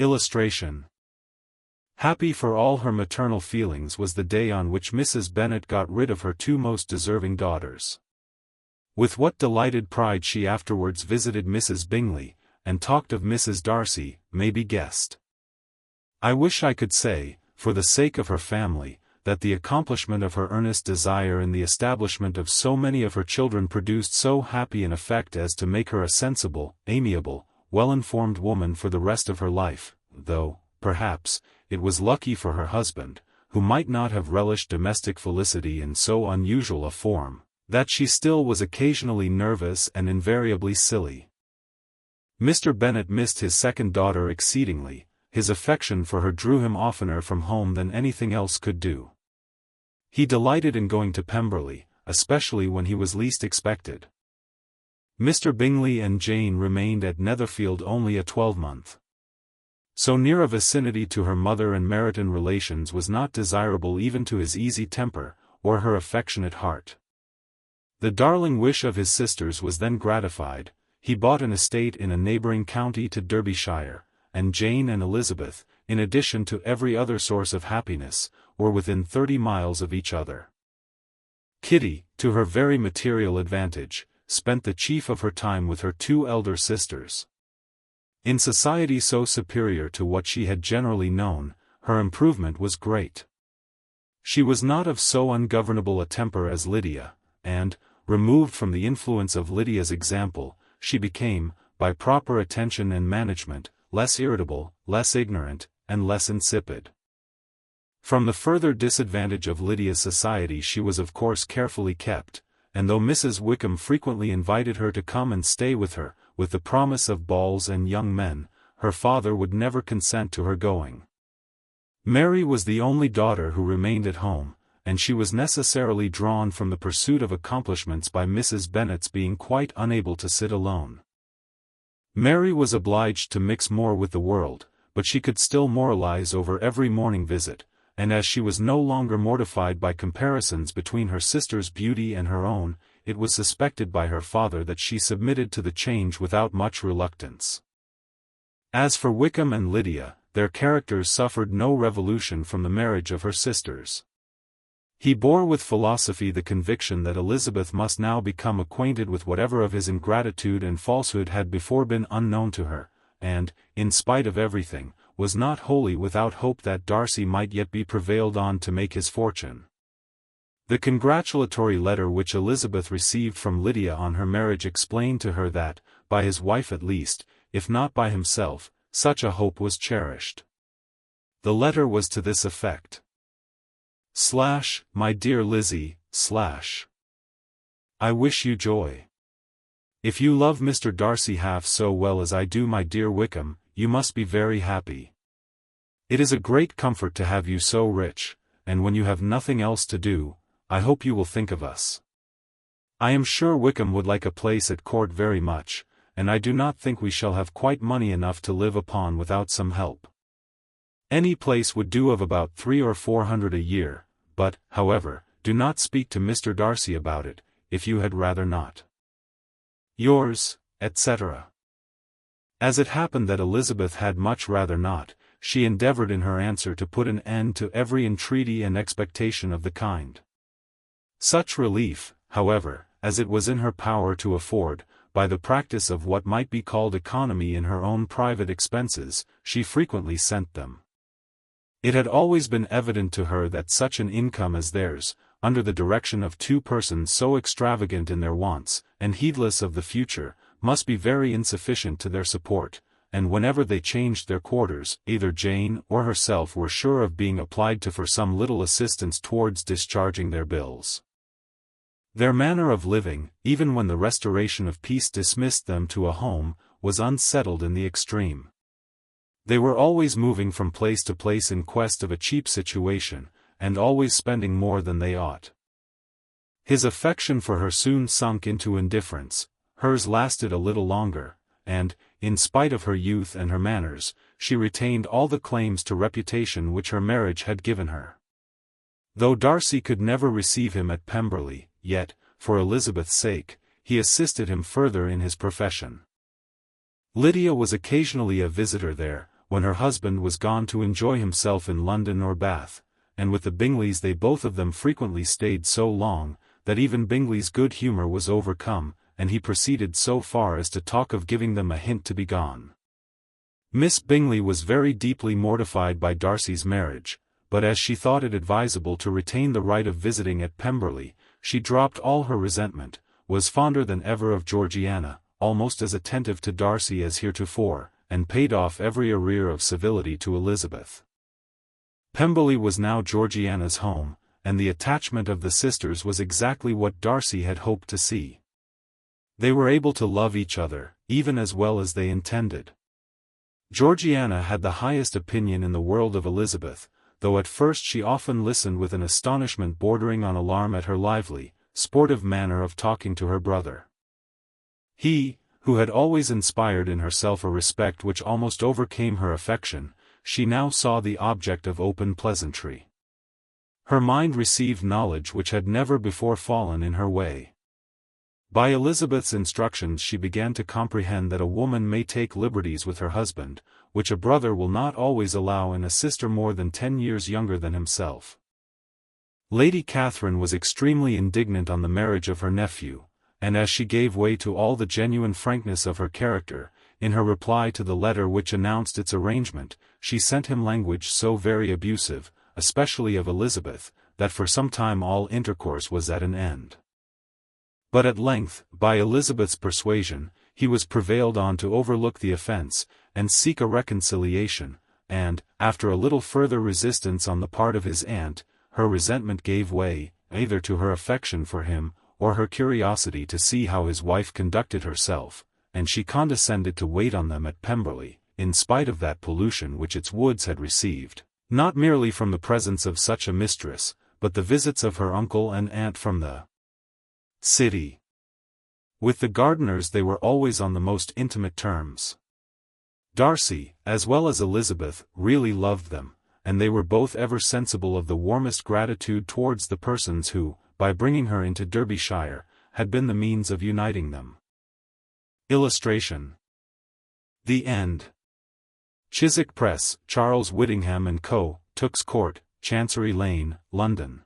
Illustration. Happy for all her maternal feelings was the day on which Mrs. Bennet got rid of her two most deserving daughters. With what delighted pride she afterwards visited Mrs. Bingley, and talked of Mrs. Darcy, may be guessed. I wish I could say, for the sake of her family, that the accomplishment of her earnest desire in the establishment of so many of her children produced so happy an effect as to make her a sensible, amiable, well-informed woman for the rest of her life, though, perhaps, it was lucky for her husband, who might not have relished domestic felicity in so unusual a form, that she still was occasionally nervous and invariably silly. Mr. Bennet missed his second daughter exceedingly. His affection for her drew him oftener from home than anything else could do. He delighted in going to Pemberley, especially when he was least expected. Mr. Bingley and Jane remained at Netherfield only a 12-month. So near a vicinity to her mother and Meryton relations was not desirable even to his easy temper, or her affectionate heart. The darling wish of his sisters was then gratified. He bought an estate in a neighbouring county to Derbyshire, and Jane and Elizabeth, in addition to every other source of happiness, were within 30 miles of each other. Kitty, to her very material advantage, spent the chief of her time with her two elder sisters. In society so superior to what she had generally known, her improvement was great. She was not of so ungovernable a temper as Lydia, and, removed from the influence of Lydia's example, she became, by proper attention and management, less irritable, less ignorant, and less insipid. From the further disadvantage of Lydia's society she was of course carefully kept, and though Mrs. Wickham frequently invited her to come and stay with her, with the promise of balls and young men, her father would never consent to her going. Mary was the only daughter who remained at home, and she was necessarily drawn from the pursuit of accomplishments by Mrs. Bennet's being quite unable to sit alone. Mary was obliged to mix more with the world, but she could still moralize over every morning visit, and as she was no longer mortified by comparisons between her sister's beauty and her own, it was suspected by her father that she submitted to the change without much reluctance. As for Wickham and Lydia, their characters suffered no revolution from the marriage of her sisters. He bore with philosophy the conviction that Elizabeth must now become acquainted with whatever of his ingratitude and falsehood had before been unknown to her, and, in spite of everything, was not wholly without hope that Darcy might yet be prevailed on to make his fortune. The congratulatory letter which Elizabeth received from Lydia on her marriage explained to her that, by his wife at least, if not by himself, such a hope was cherished. The letter was to this effect. My dear Lizzie, I wish you joy. If you love Mr. Darcy half so well as I do my dear Wickham, you must be very happy. It is a great comfort to have you so rich, and when you have nothing else to do, I hope you will think of us. I am sure Wickham would like a place at court very much, and I do not think we shall have quite money enough to live upon without some help. Any place would do of about 300 or 400 a year, but, however, do not speak to Mr. Darcy about it, if you had rather not. Yours, etc. As it happened that Elizabeth had much rather not, she endeavoured in her answer to put an end to every entreaty and expectation of the kind. Such relief, however, as it was in her power to afford, by the practice of what might be called economy in her own private expenses, she frequently sent them. It had always been evident to her that such an income as theirs, under the direction of two persons so extravagant in their wants, and heedless of the future, must be very insufficient to their support, and whenever they changed their quarters, either Jane or herself were sure of being applied to for some little assistance towards discharging their bills. Their manner of living, even when the restoration of peace dismissed them to a home, was unsettled in the extreme. They were always moving from place to place in quest of a cheap situation, and always spending more than they ought. His affection for her soon sunk into indifference. Hers lasted a little longer, and, in spite of her youth and her manners, she retained all the claims to reputation which her marriage had given her. Though Darcy could never receive him at Pemberley, yet, for Elizabeth's sake, he assisted him further in his profession. Lydia was occasionally a visitor there, when her husband was gone to enjoy himself in London or Bath, and with the Bingleys they both of them frequently stayed so long, that even Bingley's good humour was overcome, and he proceeded so far as to talk of giving them a hint to be gone. Miss Bingley was very deeply mortified by Darcy's marriage, but as she thought it advisable to retain the right of visiting at Pemberley, she dropped all her resentment, was fonder than ever of Georgiana, almost as attentive to Darcy as heretofore, and paid off every arrear of civility to Elizabeth. Pemberley was now Georgiana's home, and the attachment of the sisters was exactly what Darcy had hoped to see. They were able to love each other, even as well as they intended. Georgiana had the highest opinion in the world of Elizabeth, though at first she often listened with an astonishment bordering on alarm at her lively, sportive manner of talking to her brother. He, who had always inspired in herself a respect which almost overcame her affection, she now saw the object of open pleasantry. Her mind received knowledge which had never before fallen in her way. By Elizabeth's instructions she began to comprehend that a woman may take liberties with her husband, which a brother will not always allow in a sister more than 10 years younger than himself. Lady Catherine was extremely indignant on the marriage of her nephew, and as she gave way to all the genuine frankness of her character, in her reply to the letter which announced its arrangement, she sent him language so very abusive, especially of Elizabeth, that for some time all intercourse was at an end. But at length, by Elizabeth's persuasion, he was prevailed on to overlook the offence, and seek a reconciliation, and, after a little further resistance on the part of his aunt, her resentment gave way, either to her affection for him, or her curiosity to see how his wife conducted herself, and she condescended to wait on them at Pemberley, in spite of that pollution which its woods had received, not merely from the presence of such a mistress, but the visits of her uncle and aunt from the city. With the Gardiners they were always on the most intimate terms. Darcy, as well as Elizabeth, really loved them, and they were both ever sensible of the warmest gratitude towards the persons who, by bringing her into Derbyshire, had been the means of uniting them. Illustration. The End. Chiswick Press, Charles Whittingham & Co., Tooks Court, Chancery Lane, London.